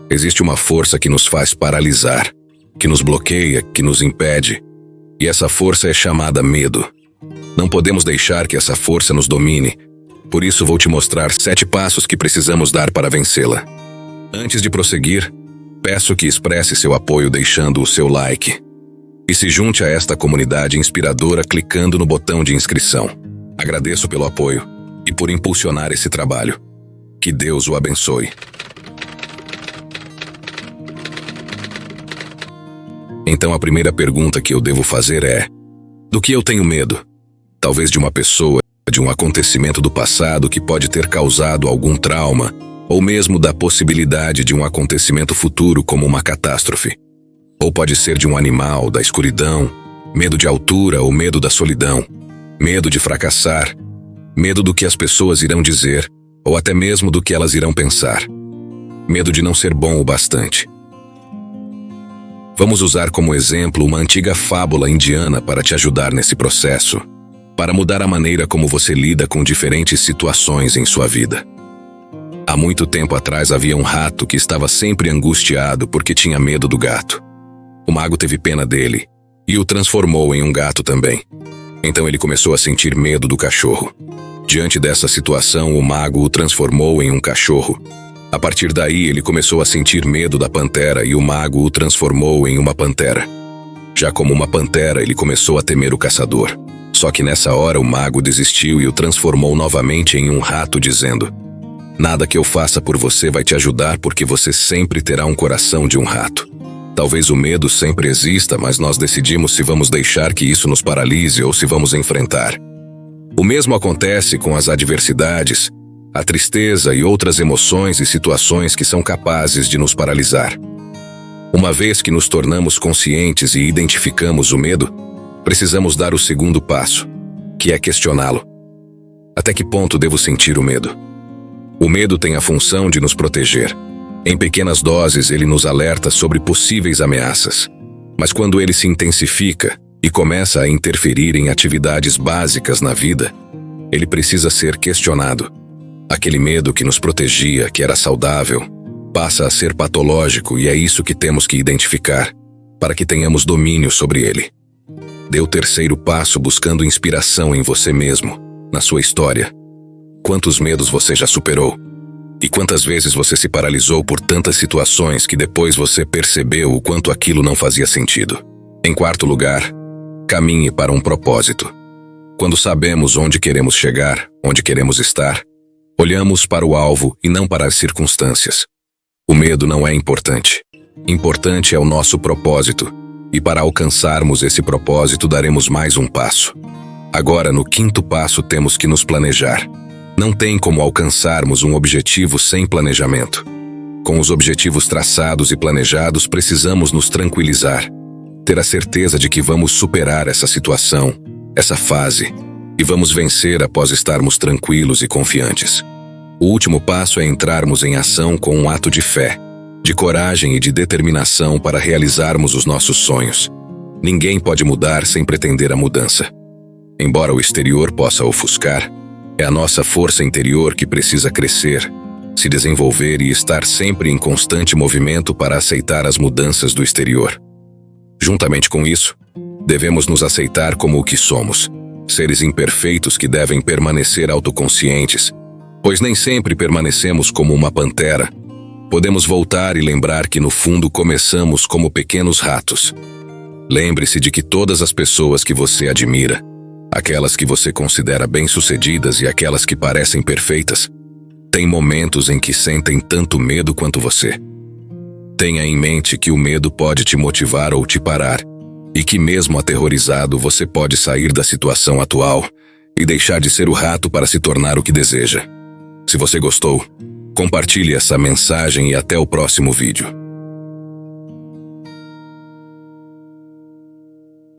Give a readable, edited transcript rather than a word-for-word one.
Existe uma força que nos faz paralisar, que nos bloqueia, que nos impede. E essa força é chamada medo. Não podemos deixar que essa força nos domine. Por isso vou te mostrar 7 passos que precisamos dar para vencê-la. Antes de prosseguir, peço que expresse seu apoio deixando o seu like. E se junte a esta comunidade inspiradora clicando no botão de inscrição. Agradeço pelo apoio e por impulsionar esse trabalho. Que Deus o abençoe. Então a primeira pergunta que eu devo fazer é: do que eu tenho medo? Talvez de uma pessoa, de um acontecimento do passado que pode ter causado algum trauma, ou mesmo da possibilidade de um acontecimento futuro como uma catástrofe. Ou pode ser de um animal, da escuridão, medo de altura ou medo da solidão, medo de fracassar, medo do que as pessoas irão dizer, ou até mesmo do que elas irão pensar. Medo de não ser bom o bastante. Vamos usar como exemplo uma antiga fábula indiana para te ajudar nesse processo, para mudar a maneira como você lida com diferentes situações em sua vida. Há muito tempo atrás havia um rato que estava sempre angustiado porque tinha medo do gato. O mago teve pena dele e o transformou em um gato também. Então ele começou a sentir medo do cachorro. Diante dessa situação, o mago o transformou em um cachorro. A partir daí, ele começou a sentir medo da pantera e o mago o transformou em uma pantera. Já como uma pantera, ele começou a temer o caçador. Só que nessa hora o mago desistiu e o transformou novamente em um rato, dizendo: nada que eu faça por você vai te ajudar porque você sempre terá um coração de um rato. Talvez o medo sempre exista, mas nós decidimos se vamos deixar que isso nos paralise ou se vamos enfrentar. O mesmo acontece com as adversidades, a tristeza e outras emoções e situações que são capazes de nos paralisar. Uma vez que nos tornamos conscientes e identificamos o medo, precisamos dar o segundo passo, que é questioná-lo. Até que ponto devo sentir o medo? O medo tem a função de nos proteger. Em pequenas doses, ele nos alerta sobre possíveis ameaças. Mas quando ele se intensifica e começa a interferir em atividades básicas na vida, ele precisa ser questionado. Aquele medo que nos protegia, que era saudável, passa a ser patológico e é isso que temos que identificar, para que tenhamos domínio sobre ele. Dê o terceiro passo buscando inspiração em você mesmo, na sua história. Quantos medos você já superou? E quantas vezes você se paralisou por tantas situações que depois você percebeu o quanto aquilo não fazia sentido? Em quarto lugar, caminhe para um propósito. Quando sabemos onde queremos chegar, onde queremos estar, olhamos para o alvo e não para as circunstâncias. O medo não é importante. Importante é o nosso propósito. E para alcançarmos esse propósito, daremos mais um passo. Agora, no quinto passo, temos que nos planejar. Não tem como alcançarmos um objetivo sem planejamento. Com os objetivos traçados e planejados, precisamos nos tranquilizar. Ter a certeza de que vamos superar essa situação, essa fase, e vamos vencer após estarmos tranquilos e confiantes. O último passo é entrarmos em ação com um ato de fé, de coragem e de determinação para realizarmos os nossos sonhos. Ninguém pode mudar sem pretender a mudança. Embora o exterior possa ofuscar, é a nossa força interior que precisa crescer, se desenvolver e estar sempre em constante movimento para aceitar as mudanças do exterior. Juntamente com isso, devemos nos aceitar como o que somos, seres imperfeitos que devem permanecer autoconscientes, pois nem sempre permanecemos como uma pantera. Podemos voltar e lembrar que no fundo começamos como pequenos ratos. Lembre-se de que todas as pessoas que você admira, aquelas que você considera bem-sucedidas e aquelas que parecem perfeitas, têm momentos em que sentem tanto medo quanto você. Tenha em mente que o medo pode te motivar ou te parar, e que mesmo aterrorizado você pode sair da situação atual e deixar de ser o rato para se tornar o que deseja. Se você gostou, compartilhe essa mensagem e até o próximo vídeo.